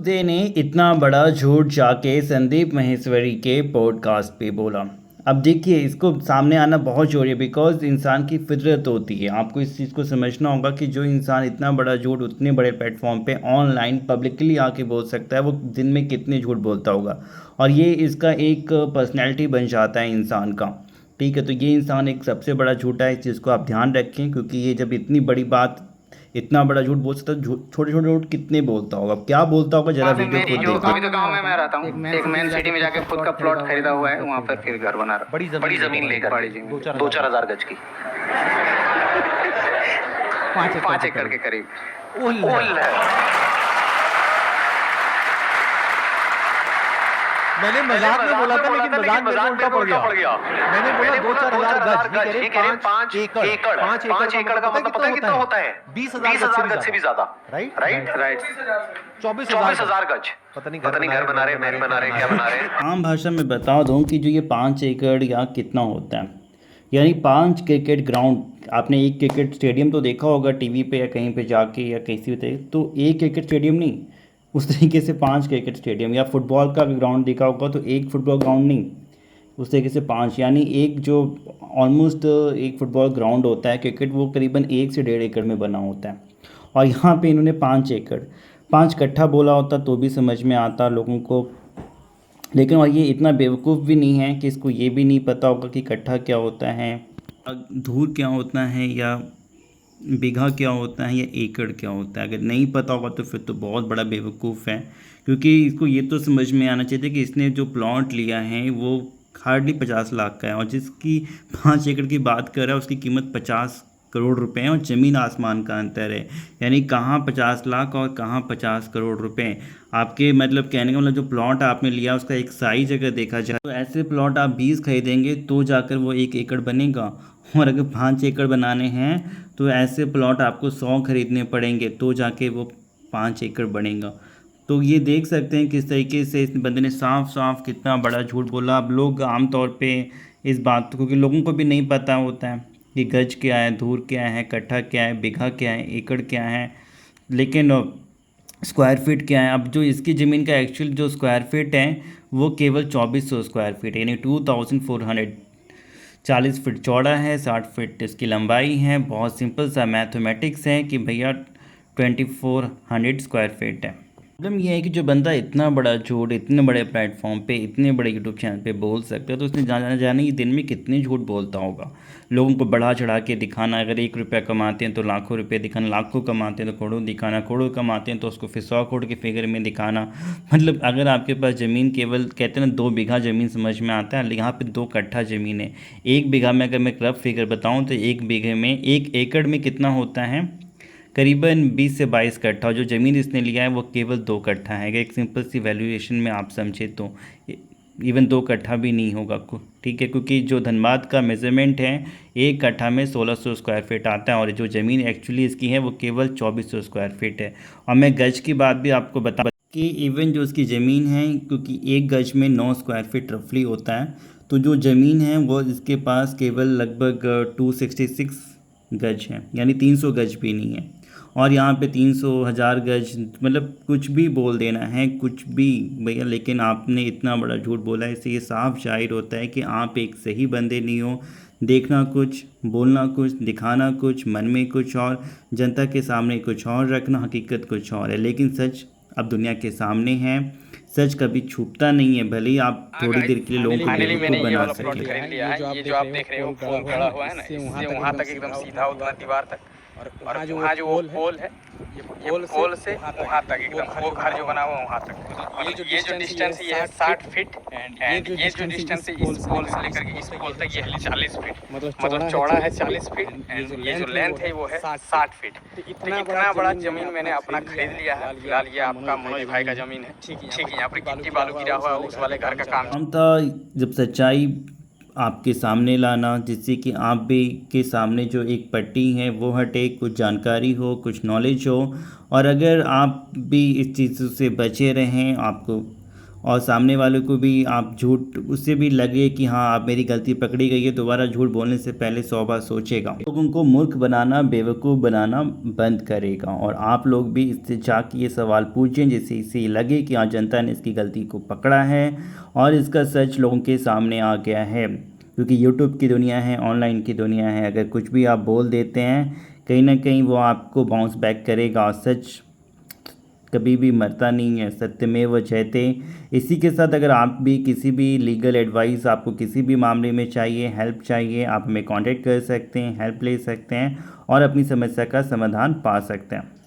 दे ने इतना बड़ा झूठ जाके संदीप माहेश्वरी के पॉडकास्ट पे बोला। अब देखिए, इसको सामने आना बहुत ज़रूरी है बिकॉज इंसान की फितरत होती है। आपको इस चीज़ को समझना होगा कि जो इंसान इतना बड़ा झूठ उतने बड़े प्लेटफॉर्म पे ऑनलाइन पब्लिकली आके बोल सकता है, वो दिन में कितने झूठ बोलता होगा। और ये इसका एक पर्सनैलिटी बन जाता है इंसान का। ठीक है, तो ये इंसान एक सबसे बड़ा झूठा है। इस चीज़ को आप ध्यान रखें, क्योंकि ये जब इतनी बड़ी बात, इतना बड़ा झूठ बोल सकता है, छोटे छोटे झूठ कितने बोलता होगा, क्या बोलता होगा, जरा वीडियो खुद जो देखिए। अभी तो गांव में मैं रहता हूँ, एक मेन सिटी में जाके खुद का प्लॉट खरीदा हुआ है, वहाँ पर फिर घर बना रहा। बड़ी जमीन लेकर, बड़ी जमीन 2-4 हजार गज की, 5 एकड़ के करीब। ओल है। मैंने मजाक में बोला था, लेकिन मजाक में उल्टा पड़ गया। मैंने बोला 2-4 हजार गज, ये कह रहे 5 एकड़। 5 एकड़ का मतलब पता है कितना होता है? 20,000 गज से भी ज्यादा। राइट 24,000 गज। पता नहीं घर बना रहे, महल बना रहे, क्या बना रहे। आम भाषा में बता दूं कि जो ये 5 एकड़ या कितना होता है, यानी 5 क्रिकेट ग्राउंड। आपने एक क्रिकेट स्टेडियम तो देखा होगा टीवी पे या कहीं पे जाके या किसी भी, तो एक क्रिकेट स्टेडियम नहीं, उस तरीके से 5 क्रिकेट स्टेडियम। या फुटबॉल का भी ग्राउंड देखा होगा तो एक फुटबॉल ग्राउंड नहीं, उस तरीके से 5, यानी एक जो ऑलमोस्ट एक फुटबॉल ग्राउंड होता है क्रिकेट, वो करीबन 1 से 1.5 एकड़ में बना होता है। और यहाँ पे इन्होंने 5 एकड़ 5 कट्ठा बोला होता तो भी समझ में आता लोगों को। लेकिन और ये इतना बेवकूफ़ भी नहीं है कि इसको ये भी नहीं पता होगा कि कट्ठा क्या होता है, धूर क्या होता है, या बीघा क्या होता है, या एकड़ क्या होता है। अगर नहीं पता होगा तो फिर तो बहुत बड़ा बेवकूफ़ है, क्योंकि इसको ये तो समझ में आना चाहिए कि इसने जो प्लॉट लिया है वो हार्डली 50 लाख का है, और जिसकी 5 एकड़ की बात कर रहा है उसकी कीमत 50 करोड़ रुपए है, और ज़मीन आसमान का अंतर है। यानी कहाँ 50 लाख और कहाँ 50 करोड़ रुपए। आपके मतलब कहने का मतलब जो प्लॉट आपने लिया उसका एक साइज अगर देखा जाए तो ऐसे प्लॉट आप 20 खरीदेंगे तो जाकर वो 1 एकड़ बनेगा, और अगर 5 एकड़ बनाने हैं तो ऐसे प्लॉट आपको 100 खरीदने पड़ेंगे तो जाके वो 5 एकड़ बनेगा। तो ये देख सकते हैं किस तरीके से इस बंदे ने साफ साफ कितना बड़ा झूठ बोला। अब लोग आमतौर पे इस बात को, क्योंकि लोगों को भी नहीं पता होता है कि गज क्या है, धूर क्या है, कट्ठा क्या है, बीघा क्या है, एकड़ क्या है, लेकिन स्क्वायर फीट क्या है। अब जो इसकी ज़मीन का एक्चुअल जो स्क्वायर फीट है वो केवल 2400 स्क्वायर फीट है, यानी 2440 फीट चौड़ा है, 60 फीट इसकी लंबाई है। बहुत सिंपल सा मैथमेटिक्स है कि भैया 2400 स्क्वायर फीट है। प्रॉब्लम यह है कि जो बंदा इतना बड़ा झूठ इतने बड़े प्लेटफॉर्म पे इतने बड़े यूट्यूब चैनल पे बोल सकता है, तो उसने जाने ही दिन में कितने झूठ बोलता होगा। लोगों को बढ़ा चढ़ा के दिखाना, अगर 1 रुपया कमाते हैं तो लाखों रुपए दिखाना, लाखों कमाते हैं तो करोड़ों दिखाना, करोड़ों कमाते हैं तो उसको फिर 100 करोड़ के फिगर में दिखाना। मतलब अगर आपके पास ज़मीन केवल कहते हैं ना 2 बीघा ज़मीन समझ में आता है, यहाँ पर 2 कट्ठा ज़मीन है। 1 बीघा में अगर मैं रफ फिगर बताऊँ तो 1 बीघे में 1 एकड़ में कितना होता है, करीबन 20 से 22 कट्ठा। जो ज़मीन इसने लिया है वो केवल 2 कट्ठा है। अगर एक सिंपल सी वैल्यूएशन में आप समझे तो इवन 2 कट्ठा भी नहीं होगा, ठीक है, क्योंकि जो धनबाद का मेज़रमेंट है 1 कट्ठा में 1600 स्क्वायर फीट आता है, और जो ज़मीन एक्चुअली इसकी है वो केवल 2400 स्क्वायर फीट है। और मैं गज की बात भी आपको बता कि इवन जो उसकी ज़मीन है, क्योंकि 1 गज में 9 स्क्वायर फीट रफली होता है, तो जो ज़मीन है वो इसके पास केवल लगभग 266 गज है, यानी 300 गज भी नहीं है। और यहाँ पे 300 1000 गज, मतलब कुछ भी बोल देना है, कुछ भी भैया। लेकिन आपने इतना बड़ा झूठ बोला है, इससे ये साफ जाहिर होता है कि आप एक सही बंदे नहीं हो। देखना कुछ, बोलना कुछ, दिखाना कुछ, मन में कुछ और, जनता के सामने कुछ और रखना, हकीकत कुछ और है। लेकिन सच अब दुनिया के सामने है, सच कभी छुपता नहीं है, भले ही आप थोड़ी देर के लिए लोगों को बेवकूफ़ बना सकें। ये जो आप देख रहे हो पोल खड़ा हुआ है ना, इससे वहाँ तक एकदम सीधा उतना दीवार तक, और वहाँ जो वो पोल है, ये पोल से वहाँ तक एकदम वो घर जो बना हुआ वहाँ तक। ये जो डिस्टेंस ये है 60 फीट, एंड ये जो डिस्टेंस है इस पोल से लेकर के इस पोल तक ये है 40 फीट, मतलब चौड़ा है 40 फीट, एंड ये जो लेंथ है वो है 60 फीट। तो इतना बड़ा जमीन मैंने अपना खरीद लिया है। फिलहाल ये आपका मनोज भाई का जमीन है, ठीक है। यहाँ पर गिट्टी बालू गिरा हुआ है, उस वाले घर का काम था जब सच्चाई आपके सामने लाना, जिससे कि आप भी के सामने जो एक पट्टी है वो हटे, कुछ जानकारी हो, कुछ नॉलेज हो, और अगर आप भी इस चीज़ से बचे रहें, आपको और सामने वाले को भी आप झूठ उससे भी लगे कि हाँ आप मेरी गलती पकड़ी गई है, दोबारा झूठ बोलने से पहले 100 बार सोचेगा। लोगों को मूर्ख बनाना, बेवकूफ़ बनाना बंद करेगा। और आप लोग भी इससे जाके ये सवाल पूछें जिससे इसे लगे कि हाँ जनता ने इसकी गलती को पकड़ा है और इसका सच लोगों के सामने आ गया है। क्योंकि यूट्यूब की दुनिया है, ऑनलाइन की दुनिया है, अगर कुछ भी आप बोल देते हैं कहीं ना कहीं वो आपको बाउंस बैक करेगा। और सच कभी भी मरता नहीं है, सत्यमेव जयते। इसी के साथ अगर आप भी किसी भी लीगल एडवाइस आपको किसी भी मामले में चाहिए, हेल्प चाहिए, आप हमें कांटेक्ट कर सकते हैं, हेल्प ले सकते हैं और अपनी समस्या का समाधान पा सकते हैं।